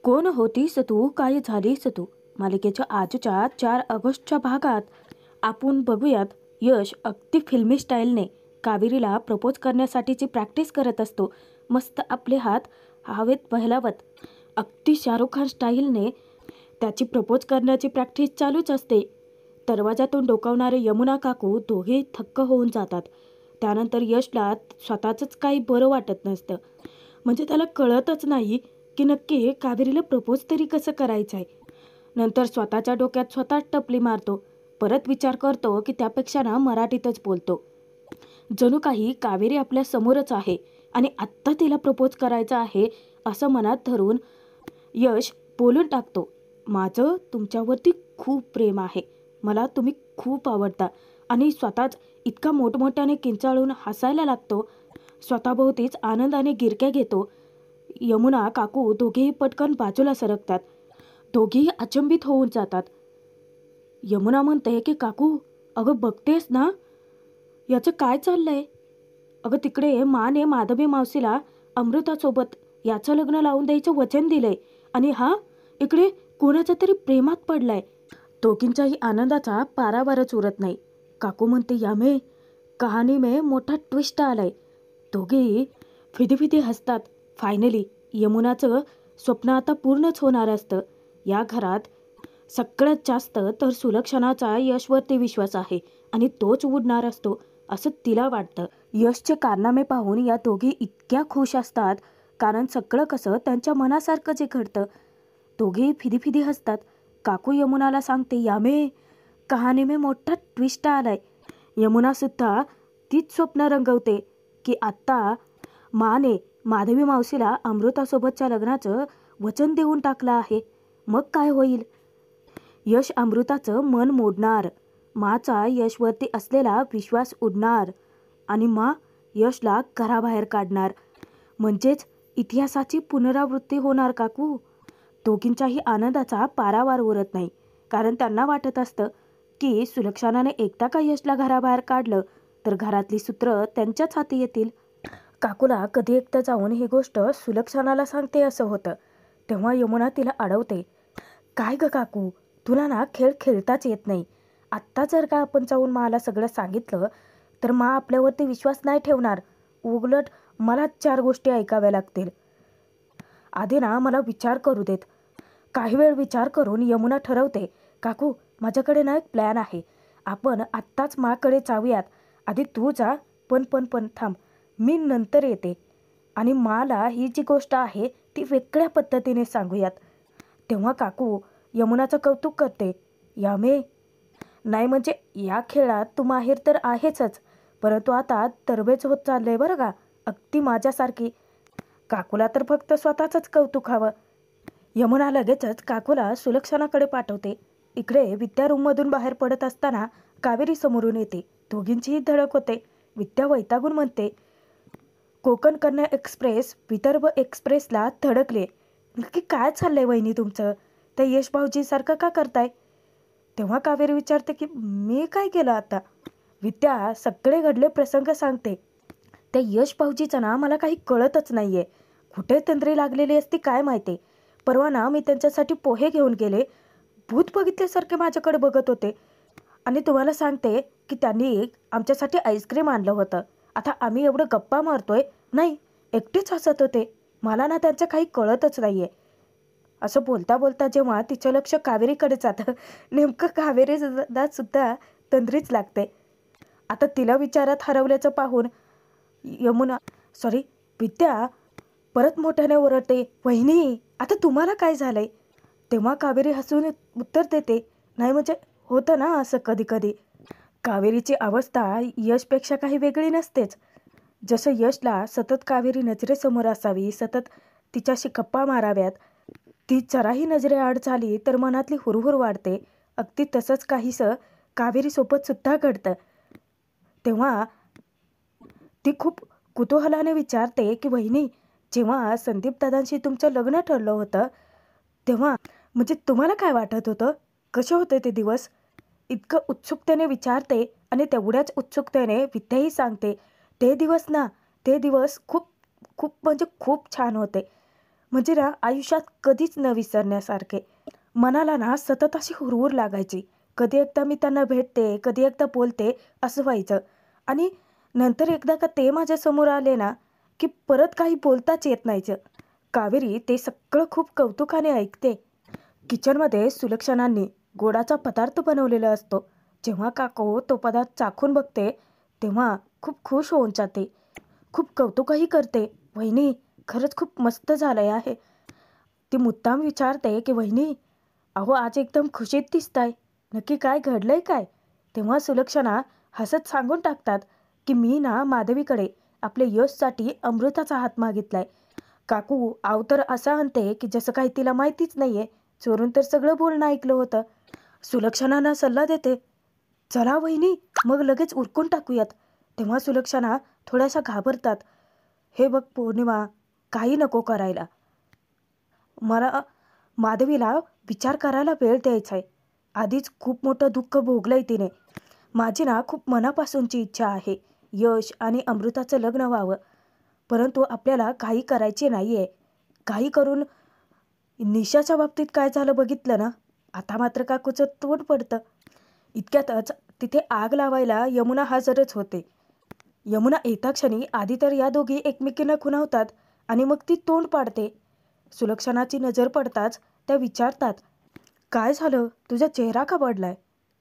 कोण होतीस तू, काय झालीस तू मालिकेच्या आजच्या 4 ऑगस्टच्या भागात आपण बघूयात. यश अगदी फिल्मी स्टाईलने कावेरीला प्रपोज करण्यासाठीची प्रॅक्टिस करत असतो. मस्त आपले हात हवेत बहलावत अगदी शाहरुख खान स्टाईलने त्याची प्रपोज करण्याची प्रॅक्टिस चालूच असते. दरवाजातून डोकावणारे यमुना काकू दोघे थक्क होऊन जातात. त्यानंतर यशला स्वतःचंच काही बरं वाटत नसतं. म्हणजे त्याला कळतच नाही की नक्की कावेरीला प्रपोज तरी कसं करायचं आहे. नंतर स्वतःच्या डोक्यात स्वतः टपली मारतो. परत विचार करतो की त्यापेक्षा ना मराठीतच बोलतो. जणू काही कावेरी आपल्या समोरच आहे आणि आत्ता तिला प्रपोज करायचं आहे असं मनात धरून यश बोलून टाकतो. माझं तुमच्यावरती खूप प्रेम आहे, मला तुम्ही खूप आवडता. आणि स्वतःच इतका मोठमोठ्याने किंचाळून हसायला लागतो. स्वतःभोवतीच आनंदाने गिरक्या घेतो. यमुना काकू दोघेही पटकन बाजूला सरकतात. दोघेही अचंबित होऊन जातात. यमुना म्हणते की काकू, अगं बघतेस ना याचं काय चाललंय. अगं तिकडे माने माधवी मावशीला अमृतासोबत याचं लग्न लावून द्यायचं वचन दिलंय आणि हा इकडे कोणाच्या तरी प्रेमात पडलाय. दोघींच्याही आनंदाचा पारावारच उरत नाही. काकू म्हणते यामे कहाणी में मोठा ट्विस्ट आलाय. दोघेही फिदी हसतात. फायनली यमुनाचं स्वप्न आता पूर्णच होणार असतं. या घरात सगळ्यात जास्त तर सुलक्षणाचा यशवरती विश्वास आहे आणि तोच उडणार असतो असं तिला वाटतं. यशचे कारनामे पाहून या दोघी इतक्या खुश असतात, कारण सगळं कसं त्यांच्या मनासारखं जे घडतं. दोघेही फिदी हसतात. काकू यमुनाला सांगते यामे कहाणी में मोठा ट्विस्ट आलाय. यमुना सुद्धा तीच स्वप्न रंगवते की आत्ता माने माधवी मावशीला अमृतासोबतच्या लग्नाचं वचन देऊन टाकलं आहे. मग काय होईल. यश अमृताचं मन मोडणार, माचा यशवरती असलेला विश्वास उडणार आणि मा यशला घराबाहेर काढणार. म्हणजेच इतिहासाची पुनरावृत्ती होणार. काकू दोघींच्याही आनंदाचा पारावार उरत नाही, कारण त्यांना वाटत असतं की सुलक्षणाने एकदा का यशला घराबाहेर काढलं तर घरातली सूत्र त्यांच्याच हाती येतील. काकूला कधी एकदा जाऊन ही गोष्ट सुलक्षणाला सांगते असं होतं. तेव्हा यमुना तिला अडवते. काय ग काकू, तुला ना खेळ खेळताच येत नाही. आत्ता जर का आपण जाऊन माला सगळं सांगितलं तर मा आपल्यावरती विश्वास नाही ठेवणार. उलट मला 4 गोष्टी ऐकाव्या लागतील. आधी ना मला विचार करू देत. काही वेळ विचार करून यमुना ठरवते, काकू माझ्याकडे ना एक प्लॅन आहे. आपण आत्ताच माकडे जाऊयात. आधी तू जा, पण थांब, मी नंतर येते आणि माला ही जी गोष्ट आहे ती वेगळ्या पद्धतीने सांगूयात. तेव्हा काकू यमुनाचं कौतुक करते. यामे नाही म्हणजे या खेळात तू माहेर तर आहेचच, परंतु आता तरबेज होत चाललंय बरं का, अगदी माझ्यासारखी. काकूला तर फक्त स्वतःचंच कौतुक हवं. यमुना लगेचच काकूला सुलक्षणाकडे पाठवते. इकडे विद्या रूममधून बाहेर पडत असताना कावेरी समोरून येते. दोघींचीही धडक होते. विद्या वैतागून म्हणते, कोकण कन्या एक्सप्रेस विदर्भ एक्सप्रेसला धडकले. नक्की काय चाललंय वहिनी तुमचं, त्या यश भाऊजीसारखं का करताय. तेव्हा कावेरी विचारते की मी काय केलं आता. विद्या सगळे घडले प्रसंग सांगते. त्या यश भाऊजीचं ना मला काही कळतच नाहीये. कुठे तंद्री लागलेली असती काय माहिती. परवा ना मी त्यांच्यासाठी पोहे घेऊन गेले. भूत बघितल्यासारखे माझ्याकडे बघत होते आणि तुम्हाला सांगते की त्यांनी आमच्यासाठी आईस्क्रीम आणलं होतं. आता आम्ही एवढं गप्पा मारतोय, नाही एकटेच हसत होते. मला ना त्यांचं काही कळतच नाहीये. असं बोलता बोलता जेव्हा तिचं लक्ष कावेरीकडे जातं, नेमकं कावेरीला सुद्धा तंद्रीच लागते. आता तिला विचारात हरवल्याचं पाहून विद्या परत मोठ्याने ओरडते, वहिनी आता तुम्हाला काय झालंय. तेव्हा कावेरी हसून उत्तर देते, नाही म्हणजे होतं ना असं कधी कधी. कावेरीची अवस्था यशपेक्षा काही वेगळी नसतेच. जसं यशला सतत कावेरी नजरेसमोर असावी, सतत तिच्याशी गप्पा माराव्यात, ती जराही नजरेआड झाली तर मनातली हुरहुर वाढते. अगदी तसंच काहीसं कावेरीसोबत सुद्धा घडतं. तेव्हा ती खूप कुतूहलाने विचारते की वहिनी, जेव्हा संदीप दादांशी तुमचं लग्न ठरलं होतं तेव्हा म्हणजे तुम्हाला काय वाटत होतं, कसे होते ते दिवस. इतकं उत्सुकतेने विचारते आणि तेवढ्याच उत्सुकतेने विद्याही सांगते, ते दिवस खूप खूप म्हणजे खूप छान होते. म्हणजे ना आयुष्यात कधीच न विसरण्यासारखे. मनाला ना सतत अशी हुरहुर लागायची. कधी एकदा मी त्यांना भेटते, कधी एकदा बोलते असं व्हायचं. आणि नंतर एकदा का ते माझ्यासमोर आले ना, की परत काही बोलताच येत नाहीचं. कावेरी ते सगळं खूप कौतुकाने ऐकते. किचनमध्ये सुलक्षणांनी गोडाचा पदार्थ बनवलेला असतो. जेव्हा काकू तो पदार्थ चाखून बघते, तेव्हा खूप खुश होऊन जाते. खूप कौतुकही करते. "वहिनी, खरंच खूप मस्त झालंय आहे." ती मुद्दाम विचारते की "वहिनी, अहो आज एकदम खुशीत दिसताय. नक्की काय घडलंय काय?" तेव्हा सुलक्षणा हसत सांगून टाकतात की "मी ना माधवीकडे आपल्या यशसाठी अमृताचा हात मागितलाय." काकू आव तर असं म्हणते की जसं काही तिला माहितीच नाहीये. चोरून तर सगळं बोलणं ऐकलं होतं. सुलक्षणाना सल्ला देते, "चला वहिनी, मग लगेच उरकून टाकूयात." तेव्हा सुलक्षणा थोड्याशा घाबरतात. "हे बघ पौर्णिमा, काही नको करायला. मला माधवीला विचार करायला वेळ द्यायचा आहे. आधीच खूप मोठं दुःख भोगलंय तिने. माझी ना खूप मनापासूनची इच्छा आहे, यश आणि अमृताचं लग्न व्हावं. परंतु आपल्याला काही करायची नाही आहे. काही करून निशाच्या बाबतीत काय झालं बघितलं ना, आता मात्र काकूचं तोंड पडतं." इतक्यातच तिथे आग लावायला यमुना हजरच होते. यमुना येताक्षणी आधी तर या दोघी एकमेकींना खुणावतात आणि मग ती तोंड पाडते. सुलक्षणाची नजर पडताच त्या विचारतात, "काय झालं? तुझा चेहरा का पडलाय?"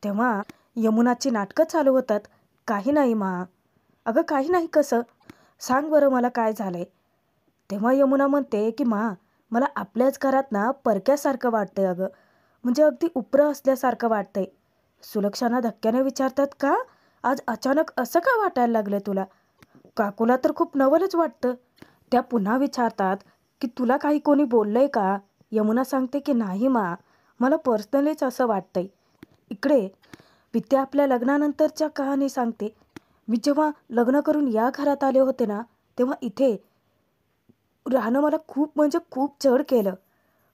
तेव्हा यमुनाची नाटकं चालू होतात. "काही नाही मा." "अगं काही नाही कसं? सांग बरं मला काय झालंय?" तेव्हा यमुना म्हणते की "मा, मला आपल्याच घरात ना परक्यासारखं वाटतंय अगं. म्हणजे अगदी उपरं असल्यासारखं वाटतंय." सुलक्षणा धक्क्याने विचारतात, "का? आज अचानक असं का वाटायला लागलं तुला?" काकूला तर खूप नवलच वाटतं. त्या पुन्हा विचारतात की "तुला काही कोणी बोललंय का?" यमुना सांगते की "नाही मा, मला पर्सनलीच असं वाटतंय." इकडे विद्या आपल्या लग्नानंतरच्या कहाणी सांगते. "मी जेव्हा लग्न करून या घरात आले होते ना, तेव्हा इथे राहणं मला खूप म्हणजे खूप जड केलं.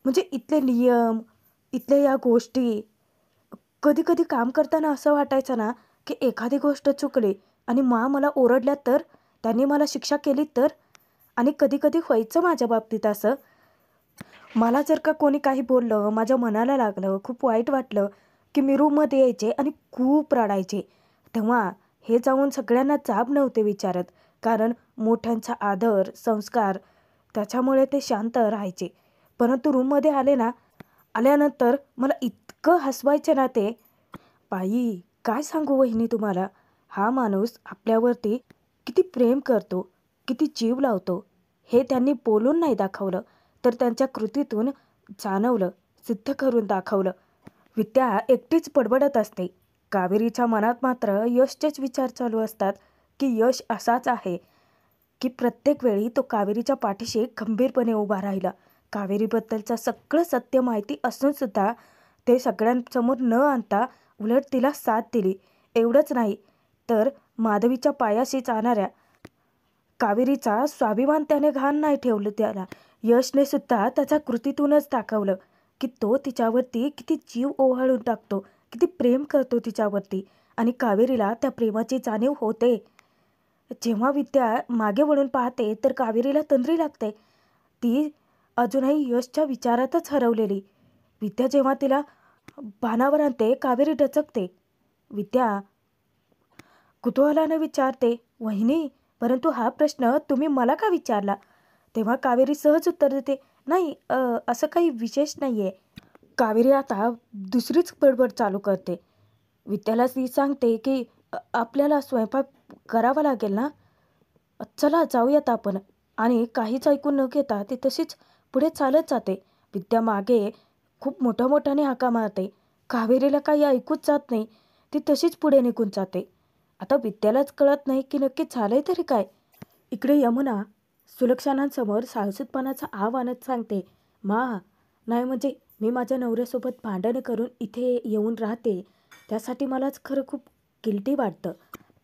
म्हणजे इथले नियम, इथल्या या गोष्टी, कधी-कधी काम करताना असं वाटायचं ना, की एखादी गोष्ट चुकली आणि मला ओरडल्या तर? त्यांनी मला शिक्षा केली तर? आणि कधी-कधी व्हायचं माझ्या बाबतीत असं. मला जर का कोणी काही बोललं, माझ्या मनाला लागलं, खूप वाईट वाटलं, की मी रूममध्ये यायचे आणि खूप रडायचे. तेव्हा हे जाऊन सगळ्यांना जाब नव्हते विचारत. कारण मोठ्यांचा आदर, संस्कार त्याच्यामुळे ते शांत राहायचे. परंतु रूममध्ये आल्यानंतर मला इतकं हसवायचे ना ते. बाई, काय सांगू वहिनी तुम्हाला. हा माणूस आपल्यावरती किती प्रेम करतो, किती जीव लावतो, हे त्यांनी बोलून नाही दाखवलं, तर त्यांच्या कृतीतून जाणवलं, सिद्ध करून दाखवलं." विद्या एकटीच बडबडत असते. कावेरीच्या मनात मात्र यशचेच विचार चालू असतात, की यश असाच आहे, की प्रत्येक वेळी तो कावेरीच्या पाठीशी खंबीरपणे उभा राहिला. कावेरीबद्दलचं सगळं सत्य माहिती असून सुद्धा ते सगळ्यांसमोर न आणता उलट तिला साथ दिली. एवढंच नाही तर माधवीच्या पायाशी जाणाऱ्या कावेरीचा स्वाभिमान त्याने घाण नाही ठेवलं त्याला. यशने सुद्धा त्याच्या कृतीतूनच दाखवलं की तो तिच्यावरती किती जीव ओवाळून टाकतो, किती प्रेम करतो तिच्यावरती. आणि कावेरीला त्या प्रेमाची जाणीव होते. जेव्हा विद्या मागे वळून पाहते तर कावेरीला तंद्री लागते. ती अजूनही यशच्या विचारातच हरवलेली. विद्या जेव्हा तिला भानावर आणते, कावेरी डचकते. विद्या कुतूहलाने विचारते, "वहिनी, परंतु हा प्रश्न तुम्ही मला का विचारला?" तेव्हा कावेरी सहज उत्तर देते, "नाही, असं काही विशेष नाहीये." कावेरी आता दुसरीच बडबड चालू करते. विद्याला ती सांगते की आपल्याला स्वयंपाक करावा लागेल ना? चला जाऊयात आपण." आणि काहीच ऐकून न घेता ती तशीच पुढे चालत जाते. विद्या मागे खूप मोठ्याने हाका मारते. कावेरीला काही ऐकूच जात नाही. ती तशीच पुढे निघून जाते. आता विद्यालाच कळत नाही की नक्की झालंय तरी काय. इकडे यमुना सुलक्षणांसमोर साहसीपणाचा आव आणत सांगते, "मा, नाही म्हणजे मी माझ्या नवऱ्यासोबत भांडण करून इथे येऊन राहते. त्यासाठी मलाच खरं खूप गिल्टी वाटतं."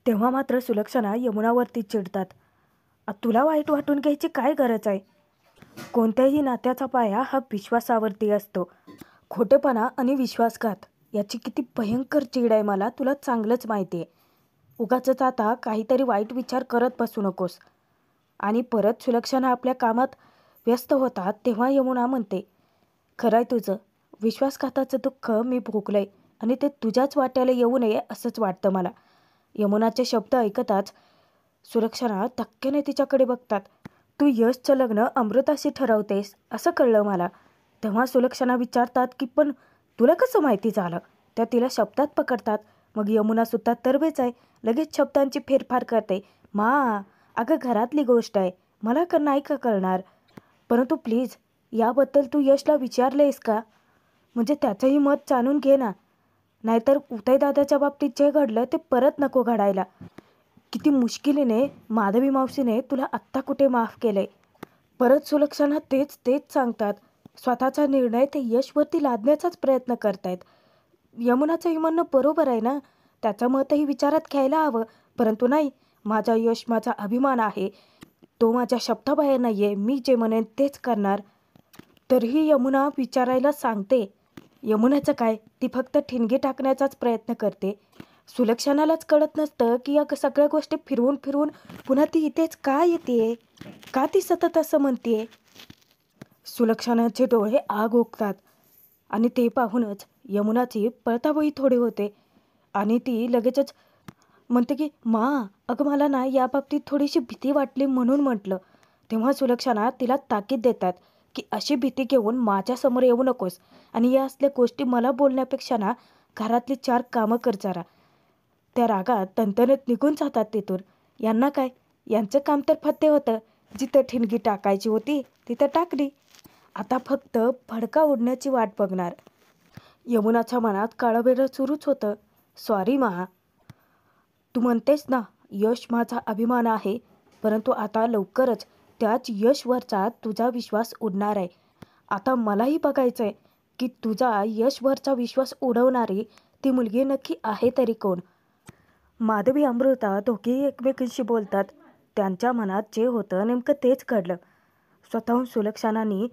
तेव्हा मात्र सुलक्षणा यमुनावरती चिडतात. तुला वाईट वाटून घ्यायची काय गरज आहे? कोणत्याही नात्याचा पाया हा विश्वासावरती असतो. खोटेपणा आणि विश्वासघात याची किती भयंकर चीड आहे मला तुला चांगलंच माहिती आहे. उगाचच आता काहीतरी वाईट विचार करत बसू नकोस." आणि परत सुलक्षणा आपल्या कामात व्यस्त होतात तेव्हा यमुना म्हणते, खरंय तुझं, विश्वासघाताचं दुःख मी भोगलंय आणि ते तुझ्याच वाट्याला येऊ नये असंच वाटतं मला. यमुनाचे शब्द ऐकताच सुलक्षणा धक्क्याने तिच्याकडे बघतात. तू यशचं लग्न अमृताशी ठरवतेस असं कळलं मला. तेव्हा सुलक्षणा विचारतात की पण तुला कसं माहिती झालं? त्या तिला शब्दात पकडतात. मग यमुनासुद्धा तरबेज आहे, लगेच शब्दांची फेरफार करते. मा, अगं घरातली गोष्ट आहे, मला नाही का कळणार? परंतु प्लीज याबद्दल तू यशला विचारलेस का? म्हणजे त्याचंही मत जाणून घे ना, नाहीतर उदयदादाच्या बाबतीत जे घडलं ते परत नको घडायला. किती मुश्किलीने माधवी मावशीने तुला आत्ता कुठे माफ केलंय. परत सुलक्षणा तेच तेच सांगतात. स्वतःचा निर्णय ते यशवरती लादण्याचाच प्रयत्न करतायत. यमुनाचंही म्हणणं बरोबर आहे ना, त्याचं मतही विचारात घ्यायला हवं. परंतु नाही, माझा यश माझा अभिमान आहे, तो माझ्या शब्दाबाहेर नाही आहे, मी जे म्हणेन तेच करणार. तरीही यमुना विचारायला सांगते. यमुनाचं काय, ती फक्त ठिणगी टाकण्याचाच प्रयत्न करते. सुलक्षणालाच कळत नसतं की या सगळ्या गोष्टी फिरवून फिरवून पुन्हा ती इथेच का येते, का ती सतत असं म्हणते. सुलक्षणाचे डोळे आग ओकतात आणि ते पाहूनच यमुनाची पळताबळी थोडी होते आणि ती लगेचच म्हणते की मा, अगं मला ना याबाबतीत थोडीशी भीती वाटली म्हणून म्हटलं. तेव्हा सुलक्षणा तिला ताकीद देतात की अशी भीती घेऊन माझ्यासमोर येऊ नकोस आणि या असल्या गोष्टी मला बोलण्यापेक्षा ना घरातली 4 कामं कर जरा. त्या रागात तणतणत निघून जातात तिथून. यांना काय, यांचं काम तर फत्ते होतं. जिथं ठिणगी टाकायची होती तिथं टाकली, आता फक्त फडका उडण्याची वाट बघणार. यमुनाच्या मनात काळबेरं सुरूच होतं. सॉरी मा, तू म्हणतेस ना यश माझा अभिमान आहे, परंतु आता लवकरच त्याच यशवरचा तुझा विश्वास उडणार आहे. आता मलाही बघायचं आहे की तुझा यशवरचा विश्वास उडवणारी ती मुलगी नक्की आहे तरी कोण. माधवी अमृता दोघेही एकमेकींशी बोलतात. त्यांच्या मनात जे होतं नेमकं तेच घडलं. स्वतःहून सुलक्षणाने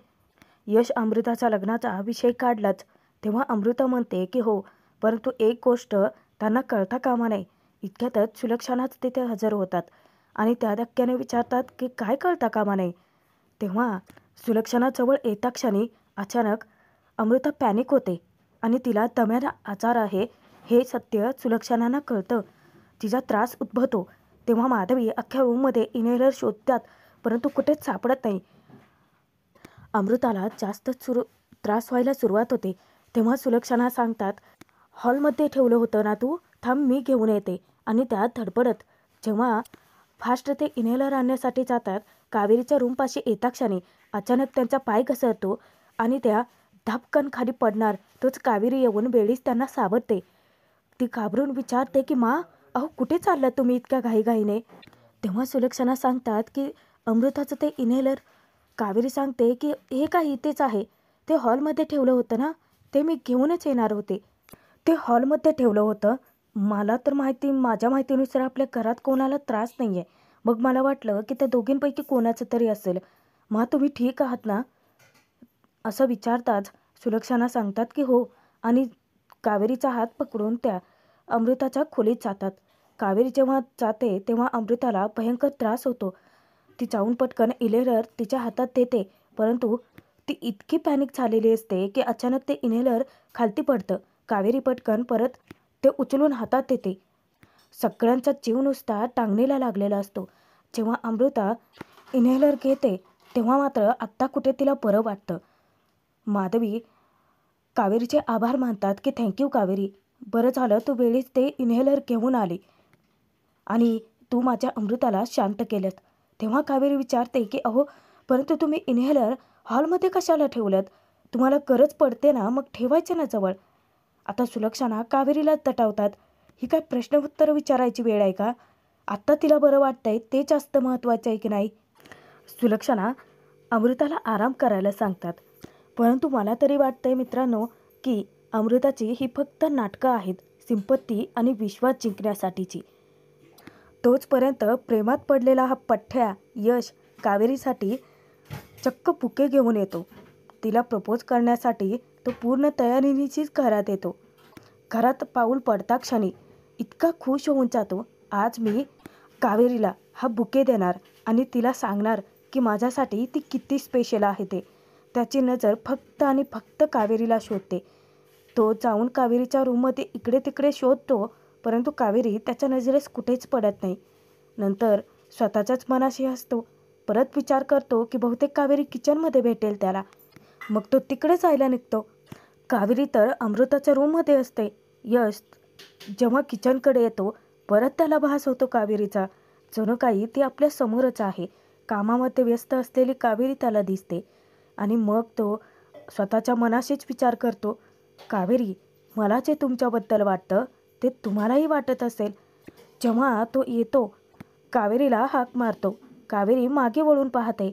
यश अमृताच्या लग्नाचा विषय काढलाच. तेव्हा अमृता म्हणते की हो, परंतु एक गोष्ट त्यांना कळता कामा नये. इतक्यातच सुलक्षणाच तिथे हजर होतात आणि त्या धक्क्याने विचारतात की काय कळता कामा नये. तेव्हा सुलक्षणाजवळ येता क्षणी अचानक अमृता पॅनिक होते आणि तिला दम्याचा आजार आहे हे सत्य सुलक्षणांना कळतं. तिचा त्रास उद्भवतो. तेव्हा माधवी अख्ख्या रूममध्ये इनहेलर शोधतात, परंतु कुठेच सापडत नाही. अमृताला जास्तच त्रास व्हायला सुरुवात होते. तेव्हा सुलक्षणा सांगतात, हॉलमध्ये ठेवलं होतं ना तू, थांब मी घेऊन येते. आणि त्या धडपडत जेव्हा फास्ट ते इनहेलर आणण्यासाठी जातात, कावेरीच्या रूमपाशी येता क्षणी अचानक त्यांचा पाय घसरतो आणि त्या धपकन खाली पडणार. तोच कावेरी येऊन वेळीच त्यांना सावरते. ती घाबरून विचारते की मा, अहो कुठे चालला तुम्ही इतक्या घाईघाईने? तेव्हा सुलक्षणा सांगतात की अमृताचं ते इनहेलर. कावेरी सांगते की हे काय इथेच आहे, ते हॉलमध्ये ठेवलं होतं ना, ते मी घेऊनच येणार होते. ते हॉलमध्ये ठेवलं होतं? मला तर माझ्या माहितीनुसार आपल्या घरात कोणाला त्रास नाही आहे. मग मला वाटलं की त्या दोघींपैकी कोणाचं तरी असेल. मा, तुम्ही ठीक आहात ना? असं विचारताच सुलक्षणा सांगतात की हो, आणि कावेरीचा हात पकडून त्या अमृताच्या खोलीत जातात. कावेरी जेव्हा जाते तेव्हा अमृताला भयंकर त्रास होतो. ती जाऊन पटकन इनहेलर तिच्या हातात देते, परंतु ती इतकी पॅनिक झालेली असते की अचानक ते इनहेलर खालती पडतं. कावेरी पटकन परत ते उचलून हातात देते. सगळ्यांचा जीव नुसता टांगणीला लागलेला असतो. जेव्हा अमृता इनहेलर घेते तेव्हा मात्र आत्ता कुठे तिला बरं वाटतं. माधवी कावेरीचे आभार मानतात की थँक्यू कावेरी, बरं झालं तू वेळीच ते इनहेलर घेऊन आली आणि तू माझ्या अमृताला शांत केलं. तेव्हा कावेरी विचारते की अहो, परंतु तुम्ही इनहेलर हॉलमध्ये कशाला ठेवलं? तुम्हाला गरज पडते ना, मग ठेवायचं ना जवळ. आता सुलक्षणा कावेरीला तटावतात. ही काय प्रश्न उत्तर विचारायची वेळ आहे का? आत्ता तिला बरं वाटतंय ते जास्त महत्त्वाचं आहे की नाही? सुलक्षणा अमृताला आराम करायला सांगतात. परंतु मला तरी वाटतंय मित्रांनो की अमृताची ही फक्त नाटकं आहेत, सिंपत्ती आणि विश्वास जिंकण्यासाठीची. तोचपर्यंत प्रेमात पडलेला हा पठ्ठ्या यश कावेरीसाठी चक्क बुके घेऊन येतो. तिला प्रपोज करण्यासाठी तो पूर्ण तयारीनीचीच घरात येतो. घरात पाऊल पडता क्षणी इतका खुश होऊन जातो, आज मी कावेरीला हा बुके देणार आणि तिला सांगणार की माझ्यासाठी ती किती स्पेशल आहे ते. त्याची नजर फक्त आणि फक्त कावेरीला शोधते. तो जाऊन कावेरीच्या रूममध्ये इकडे तिकडे शोधतो, परंतु कावेरी त्याच्या नजरेस कुठेच पडत नाही. नंतर स्वतःच्याच मनाशी हसतो. परत विचार करतो की बहुतेक कावेरी किचनमध्ये भेटेल त्याला. मग तो तिकडे जायला निघतो. कावेरी तर अमृताच्या रूममध्ये असते. यश जेव्हा किचनकडे येतो, परत त्याला भास होतो कावेरीचा. जणू काही ती आपल्या समोरच आहे. कामामध्ये व्यस्त असलेली कावेरी त्याला दिसते आणि मग तो स्वतःच्या मनाशीच विचार करतो, कावेरी, मला जे तुमच्याबद्दल वाटतं ते तुम्हालाही वाटत असेल. जेव्हा तो येतो, कावेरीला हाक मारतो. कावेरी मागे वळून पाहते.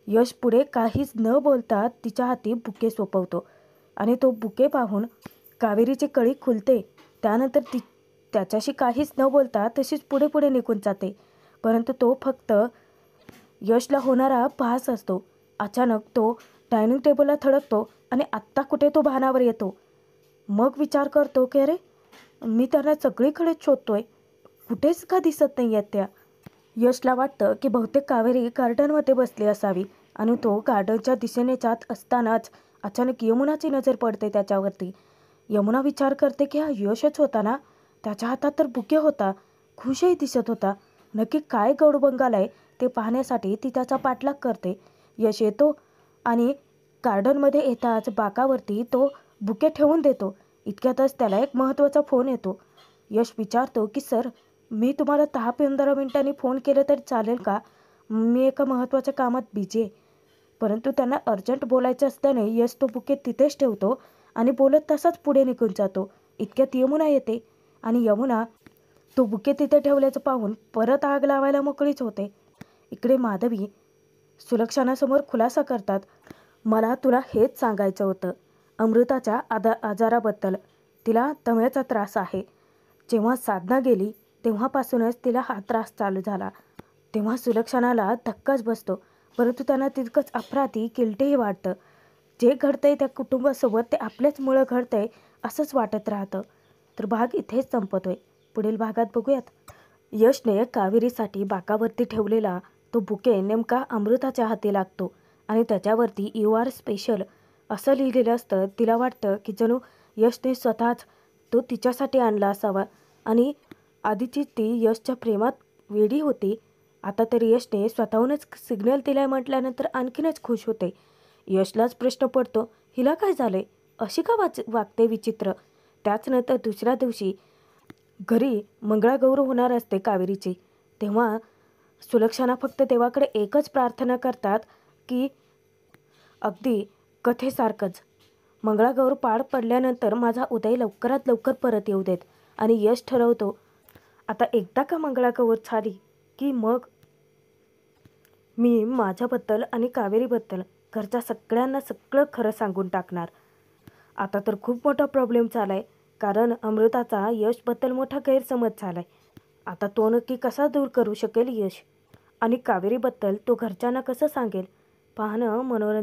यश पुढे काहीच न बोलता तिच्या हाती बुके सोपवतो आणि तो बुके पाहून कावेरीची कळी खुलते. त्यानंतर ती त्याच्याशी काहीच न बोलता तशीच पुढे पुढे निघून जाते. परंतु तो फक्त यशला होणारा भास असतो. अचानक तो डायनिंग टेबलला थडकतो आणि आत्ता कुठे तो भानावर येतो. मग विचार करतो की अरे, मी त्यांना सगळीकडेच शोधतोय, कुठेच का दिसत नाही आहेत त्या. यशला वाटतं की बहुतेक कावेरी गार्डनमध्ये बसली असावी आणि तो गार्डनच्या दिशेने जात असतानाच अचानक यमुनाची नजर पडते त्याच्यावरती. यमुना विचार करते की हा यशच होता ना. त्याच्या हातात तर बुके होता, खुशही दिसत होता. नक्की काय गौडबंगाल आहे ते पाहण्यासाठी ती त्याचा पाठलाग करते. यश येतो आणि गार्डनमध्ये येताच बाकावरती तो बुके ठेवून देतो. इतक्यातच त्याला एक महत्त्वाचा फोन येतो. यश विचारतो की सर, मी तुम्हाला 10-15 मिनिटांनी फोन केले तरी चालेल का? मी एका महत्त्वाच्या कामात बिझी आहे. परंतु त्यांना अर्जंट बोलायचं असल्याने यश तो बुके तिथेच ठेवतो आणि बोलत तसाच पुढे निघून जातो. इतक्यात यमुना येते आणि यमुना तो बुके तिथे ठेवल्याचं पाहून परत आग लावायला मोकळीच होते. इकडे माधवी सुलक्षणासमोर खुलासा करतात, मला तुला हेच सांगायचं होतं, अमृताच्या आजाराबद्दल. तिला दम्याचा त्रास आहे. जेव्हा साधना गेली तेव्हापासूनच तिला हा त्रास चालू झाला. तेव्हा सुलक्षणाला धक्काच बसतो, परंतु त्यांना तितकंच अफराती गिल्टही वाटतं. जे घडतंय त्या कुटुंबासोबत ते आपल्याचमुळं घडतंय असंच वाटत राहतं. तर भाग इथेच संपतोय. पुढील भागात बघूयात. यशने कावेरीसाठी बाकावरती ठेवलेला तो बुके नेमका अमृताच्या हाती लागतो आणि त्याच्यावरती यू आर स्पेशल असं लिहिलेलं असतं. तिला वाटतं की जणू यशने स्वतःच तो तिच्यासाठी आणला असावा आणि आधीची ती यशच्या प्रेमात वेडी होती. आता तरी यशने स्वतःहूनच सिग्नल दिलाय म्हटल्यानंतर आणखीनच खुश होते. यशलाच प्रश्न पडतो, हिला काय झालंय, अशी का वागते विचित्र. त्याचनंतर दुसऱ्या दिवशी घरी मंगळागौर होणार असते कावेरीची. तेव्हा सुलक्षणा फक्त देवाकडे एकच प्रार्थना करतात की अगदी कथेसारखंच मंगळागौर पार पडल्यानंतर माझा उदय लवकरात लवकर परत येऊ देत. आणि यश ठरवतो, आता एकदा का मंगळागौर झाली की मग मी माझ्याबद्दल आणि कावेरीबद्दल घरच्या सगळ्यांना सगळं खरं सांगून टाकणार. आता तर खूप मोठा प्रॉब्लेम झाला आहे, कारण अमृताचा यशबद्दल मोठा गैरसमज झाला आहे. आता तो नक्की कसा दूर करू शकेल यश, आणि कावेरीबद्दल तो घरच्यांना कसं सांगेल, पाहणं मनोरंजन